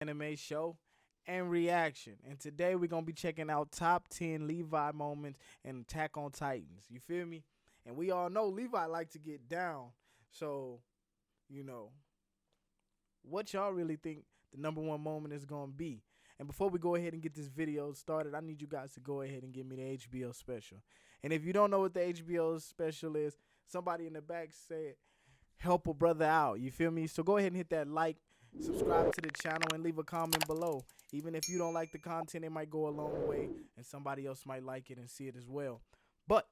Anime show and reaction. And today we're gonna be checking out top 10 Levi moments in Attack on Titans. You feel me? And we all know Levi like to get down. So, you know, what y'all really think the number one moment is gonna be? And before we go ahead and get this video started, I need you guys to go ahead and give me the HBO special. And if you don't know what the HBO special is, somebody in the back said, help a brother out. You feel me? So go ahead and hit that like, subscribe to the channel, and leave a comment below. Even if you don't like the content, it might go a long way, and somebody else might like it and see it as well. But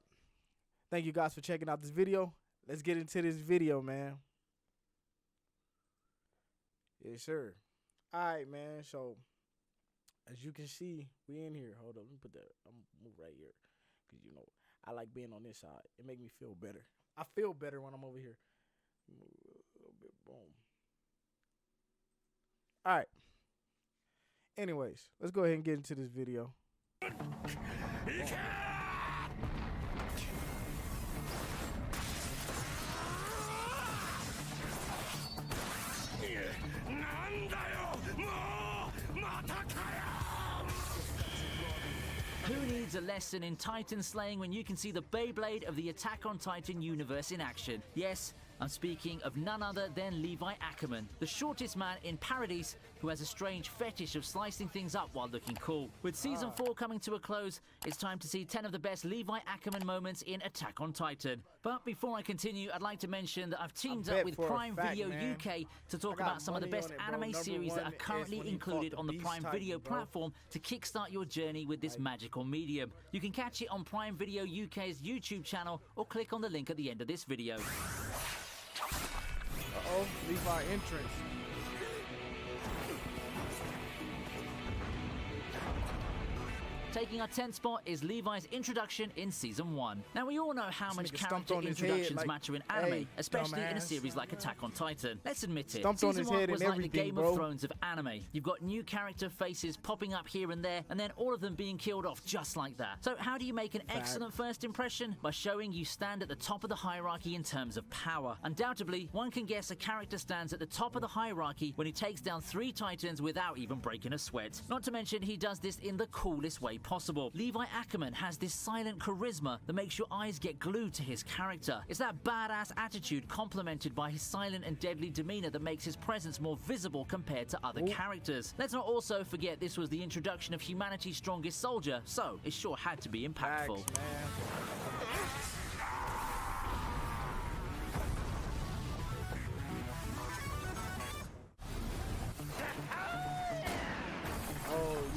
thank you guys for checking out this video. Let's get into this video, man. Yes, sir. All right, man. So as you can see, we in here. Hold up, let me put that. I'm gonna move right here, cause you know I like being on this side. It make me feel better. I feel better when I'm over here. Move a little bit. Boom. All right. Anyways, let's go ahead and get into this video. Who needs a lesson in Titan slaying when you can see the Beyblade of the Attack on Titan universe in action? Yes, I'm speaking of none other than Levi Ackerman, the shortest man in Paradise who has a strange fetish of slicing things up while looking cool. With Season 4 coming to a close, it's time to see 10 of the best Levi Ackerman moments in Attack on Titan. But before I continue, I'd like to mention that I've teamed up with Prime Video UK to talk about some of the best anime series that are currently included on the Prime Video platform to kickstart your journey with this magical medium. You can catch it on Prime Video UK's YouTube channel or click on the link at the end of this video. Uh-oh, Levi Entrance. Taking our 10th spot is Levi's Introduction in Season 1. Now, we all know how much character introductions matter in anime, especially in a series like Attack on Titan. Let's admit it, Season 1 was like the Game of Thrones of anime. You've got new character faces popping up here and there, and then all of them being killed off just like that. So how do you make an excellent first impression? By showing you stand at the top of the hierarchy in terms of power. Undoubtedly, one can guess a character stands at the top of the hierarchy when he takes down 3 Titans without even breaking a sweat. Not to mention, he does this in the coolest way possible. Levi Ackerman has this silent charisma that makes your eyes get glued to his character. It's that badass attitude complemented by his silent and deadly demeanor that makes his presence more visible compared to other characters. Let's not also forget this was the introduction of humanity's strongest soldier, so it sure had to be impactful.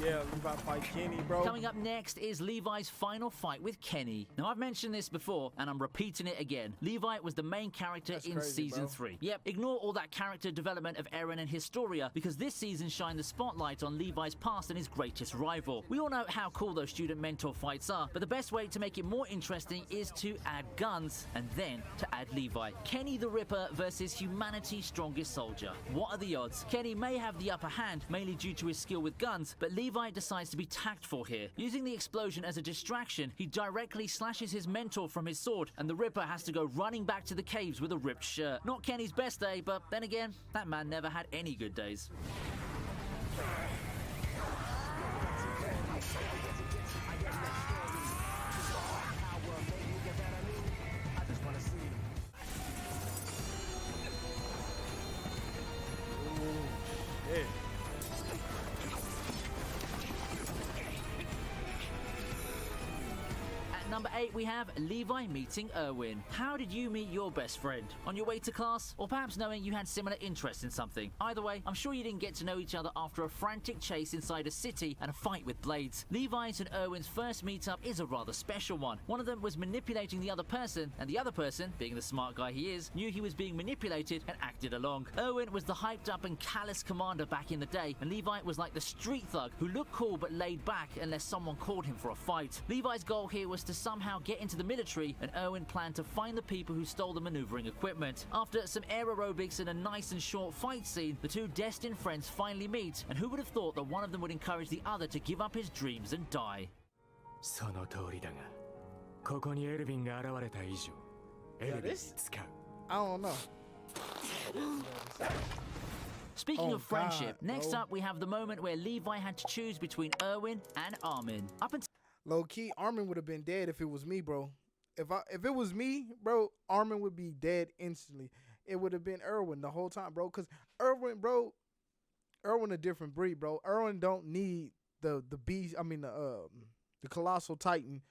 Yeah, Levi fight Kenny, bro. Coming up next is Levi's final fight with Kenny. Now, I've mentioned this before, and I'm repeating it again. Levi was the main character in Season 3. Yep, ignore all that character development of Irwin and Historia, because this season shined the spotlight on Levi's past and his greatest rival. We all know how cool those student-mentor fights are, but the best way to make it more interesting is to add guns, and then to add Levi. Kenny the Ripper versus humanity's strongest soldier. What are the odds? Kenny may have the upper hand, mainly due to his skill with guns, but Levi decides to be tactful here. Using the explosion as a distraction, he directly slashes his mentor from his sword, and the Ripper has to go running back to the caves with a ripped shirt. Not Kenny's best day, but then again, that man never had any good days. Number 8, we have Levi meeting Irwin. How did you meet your best friend? On your way to class? Or perhaps knowing you had similar interests in something? Either way, I'm sure you didn't get to know each other after a frantic chase inside a city and a fight with blades. Levi's and Irwin's first meetup is a rather special one. One of them was manipulating the other person, and the other person, being the smart guy he is, knew he was being manipulated and acted along. Irwin was the hyped up and callous commander back in the day, and Levi was like the street thug who looked cool but laid back unless someone called him for a fight. Levi's goal here was to somehow get into the military, and Irwin planned to find the people who stole the maneuvering equipment. After some air aerobics and a nice and short fight scene, the two destined friends finally meet, and who would have thought that one of them would encourage the other to give up his dreams and die? その通りだが、ここにエルヴィンが現れた以上、エルヴィンに使う。I don't know. Speaking of friendship, next up we have the moment where Levi had to choose between Irwin and Armin. Up until low key, Armin would have been dead if it was me, bro. If it was me, bro, Armin would be dead instantly. It would have been Irwin the whole time, bro. Cause Irwin a different breed, bro. Irwin don't need the beast. I mean the colossal titan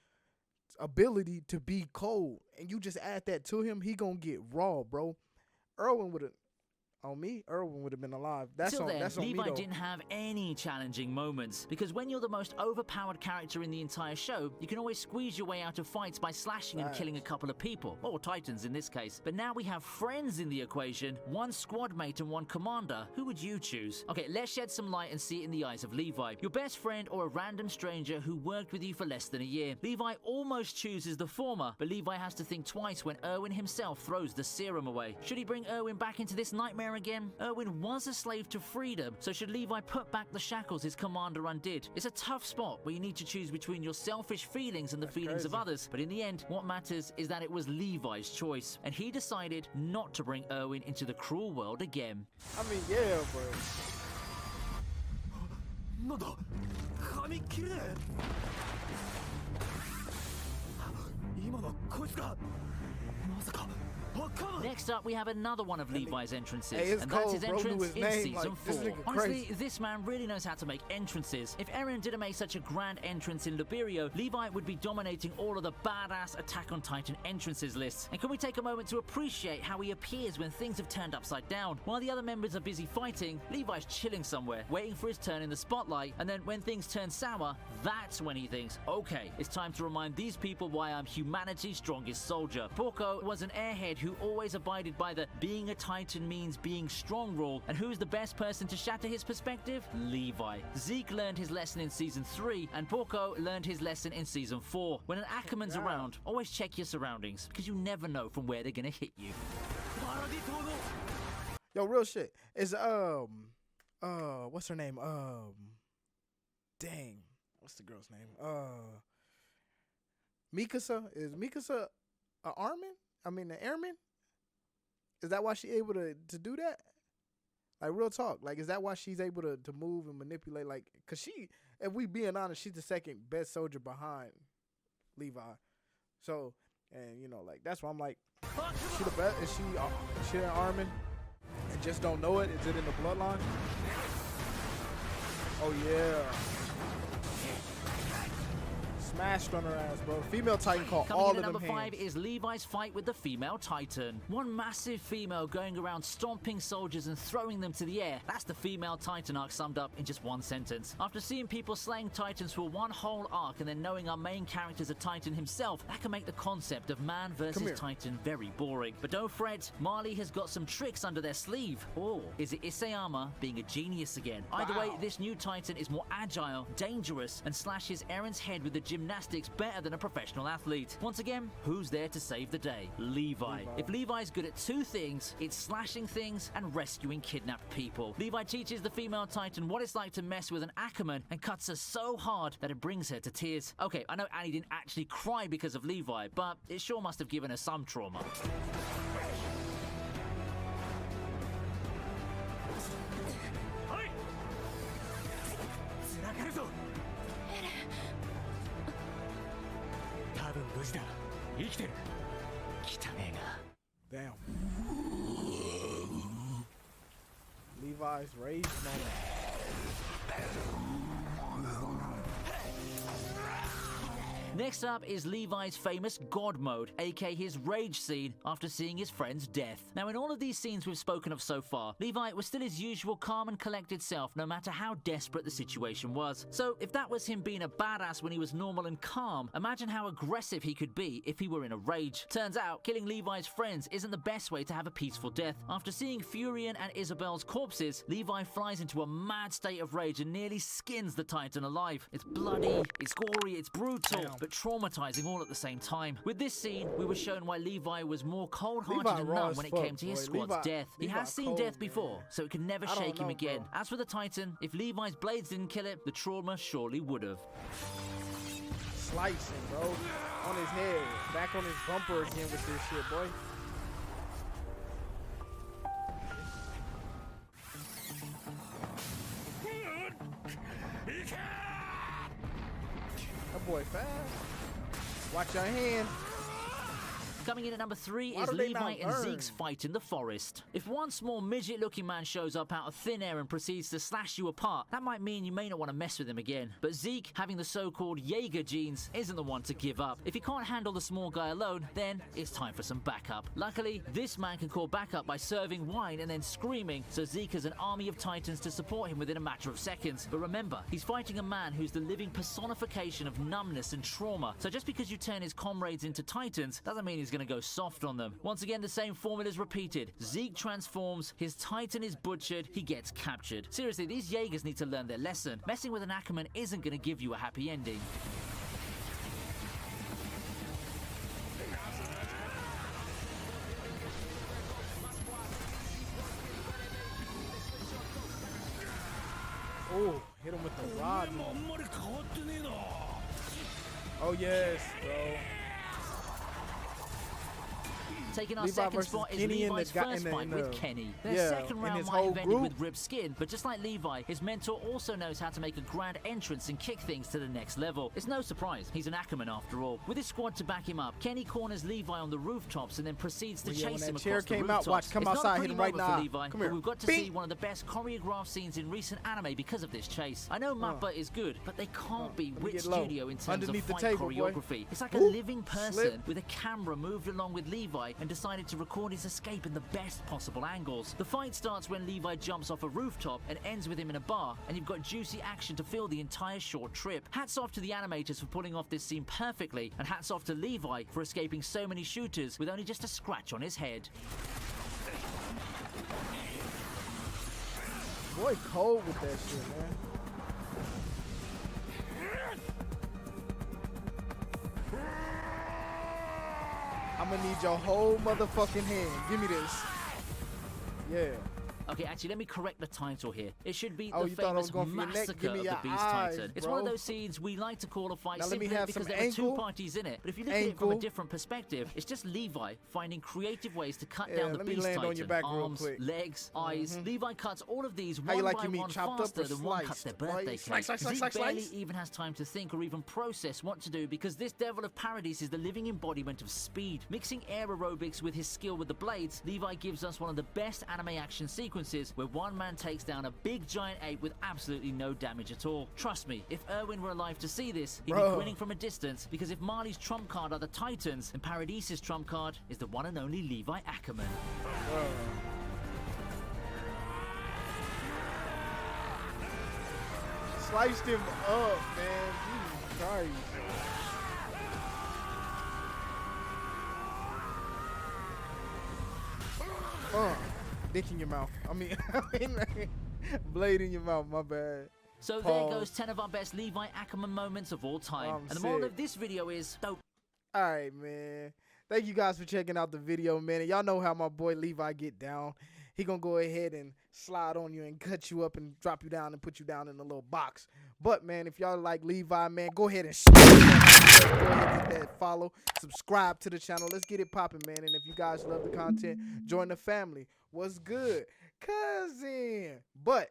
ability to be cold, and you just add that to him, he gonna get raw, bro. Irwin would have. On me, Irwin would have been alive. That's on Levi me, though. didn't have any challenging moments, because when you're the most overpowered character in the entire show, you can always squeeze your way out of fights by slashing and killing a couple of people, or titans in this case. But now we have friends in the equation, one squad mate and one commander. Who would you choose? Okay, let's shed some light and see it in the eyes of Levi. Your best friend or a random stranger who worked with you for less than a year. Levi almost chooses the former, but Levi has to think twice when Irwin himself throws the serum away. Should he bring Irwin back into this nightmare again? Irwin was a slave to freedom, so should Levi put back the shackles his commander undid? It's a tough spot where you need to choose between your selfish feelings and the feelings of others, but in the end, what matters is that it was Levi's choice, and he decided not to bring Irwin into the cruel world again. I mean, yeah, bro. Next up, we have another one of Levi's entrances, and that's his entrance in Season 4. Honestly, this man really knows how to make entrances. If Eren didn't make such a grand entrance in Liberio, Levi would be dominating all of the badass Attack on Titan entrances lists. And can we take a moment to appreciate how he appears when things have turned upside down? While the other members are busy fighting, Levi's chilling somewhere, waiting for his turn in the spotlight, and then when things turn sour, that's when he thinks, okay, it's time to remind these people why I'm humanity's strongest soldier. Porco was an airhead who always abided by the being a Titan means being strong rule, and who's the best person to shatter his perspective? Levi. Zeke learned his lesson in Season 3, and Porco learned his lesson in Season 4. When an Ackerman's around, always check your surroundings, because you never know from where they're gonna hit you. Yo, real shit. It's what's her name? Dang, what's the girl's name? Mikasa. Is Mikasa a Armin? I mean, an airman? Is that why she able to do that? Like, real talk. Like, is that why she's able to move and manipulate? Like, because she, if we being honest, she's the second best soldier behind Levi. So, and, you know, like, that's why I'm like, she the best? Is she an Armin and just don't know it? Is it in the bloodline? Oh, yeah. Smashed on her ass, bro. Female Titan caught all of them hands. Number 5 is Levi's fight with the female Titan. One massive female going around stomping soldiers and throwing them to the air. That's the female Titan arc summed up in just one sentence. After seeing people slaying Titans for one whole arc and then knowing our main character's a Titan himself, that can make the concept of man versus Titan very boring. But don't fret, Marley has got some tricks under their sleeve. Or is it Isayama being a genius again? Either way, this new Titan is more agile, dangerous, and slashes Eren's head with the gymnastics better than a professional athlete. Once again, who's there to save the day? Levi. If Levi's good at two things, it's slashing things and rescuing kidnapped people. Levi teaches the female Titan what it's like to mess with an Ackerman and cuts her so hard that it brings her to tears. Okay, I know Annie didn't actually cry because of Levi, but it sure must have given her some trauma. Damn. Levi's rage moment. Next up is Levi's famous God mode, aka his rage scene after seeing his friend's death. Now, in all of these scenes we've spoken of so far, Levi was still his usual calm and collected self no matter how desperate the situation was. So if that was him being a badass when he was normal and calm, imagine how aggressive he could be if he were in a rage. Turns out, killing Levi's friends isn't the best way to have a peaceful death. After seeing Furion and Isabel's corpses, Levi flies into a mad state of rage and nearly skins the Titan alive. It's bloody, it's gory, it's brutal, but traumatizing all at the same time. With this scene, we were shown why Levi was more cold-hearted and numb when it came to his squad's death. He has seen death before, so it could never shake him again. As for the Titan, if Levi's blades didn't kill it, the trauma surely would have. Slicing, bro. On his head. Back on his bumper again with this shit, boy. That boy fast. Watch your hand. Coming in at number 3 is Levi and Zeke's fight in the forest. If one small midget-looking man shows up out of thin air and proceeds to slash you apart, that might mean you may not want to mess with him again. But Zeke, having the so-called Jaeger genes, isn't the one to give up. If he can't handle the small guy alone, then it's time for some backup. Luckily, this man can call backup by serving wine and then screaming, so Zeke has an army of titans to support him within a matter of seconds. But remember, he's fighting a man who's the living personification of numbness and trauma, so just because you turn his comrades into titans doesn't mean he's going to go soft on them. Once again, the same formula is repeated. Zeke transforms, his titan is butchered, he gets captured. Seriously, these Jaegers need to learn their lesson. Messing with an Ackerman isn't going to give you a happy ending. Oh, hit him with the rod. Oh yes, bro. Taking our second spot is Levi's first fight with Kenny. Their second round might have ended with ripped skin, but just like Levi, his mentor also knows how to make a grand entrance and kick things to the next level. It's no surprise, he's an Ackerman after all. With his squad to back him up, Kenny corners Levi on the rooftops and then proceeds to chase him across the rooftops. Watch, come outside, hit him right now. Levi, but we've got to see one of the best choreographed scenes in recent anime because of this chase. I know Mappa is good, but they can't be Wit Studio in terms of fight choreography. It's like a living person with a camera moved along with Levi and decided to record his escape in the best possible angles. The fight starts when Levi jumps off a rooftop and ends with him in a bar, and you've got juicy action to fill the entire short trip. Hats off to the animators for pulling off this scene perfectly, and hats off to Levi for escaping so many shooters with only just a scratch on his head. Boy, cold with that shit, man. I'm gonna need your whole motherfucking hand. Give me this. Yeah. Okay, actually, let me correct the title here. It should be The Famous Massacre of the Beast Titan. It's one of those scenes we like to call a fight simply because there are two parties in it. But if you look at it from a different perspective, it's just Levi finding creative ways to cut down the Beast Titan. Arms, legs, eyes. Levi cuts all of these one by one faster than one cuts their birthday cake. Zeke barely even has time to think or even process what to do because this devil of paradise is the living embodiment of speed. Mixing air aerobics with his skill with the blades, Levi gives us one of the best anime action sequences where one man takes down a big giant ape with absolutely no damage at all. Trust me, if Irwin were alive to see this, he'd be grinning from a distance, because if Marley's trump card are the Titans, then Paradise's trump card is the one and only Levi Ackerman. Sliced him up, man. Jesus Christ. Dick in your mouth. I mean, blade in your mouth, my bad. So there goes 10 of our best Levi Ackerman moments of all time. And the moral of this video is, don't. Alright, man. Thank you guys for checking out the video, man. And y'all know how my boy Levi get down. He gonna go ahead and slide on you and cut you up and drop you down and put you down in a little box. But, man, if y'all like Levi, man, go ahead and go ahead and hit that follow. Subscribe to the channel. Let's get it popping, man. And if you guys love the content, join the family. What's good, cousin? But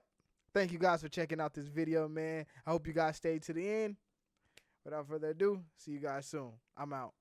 thank you guys for checking out this video, man. I hope you guys stayed to the end. Without further ado, see you guys soon. I'm out.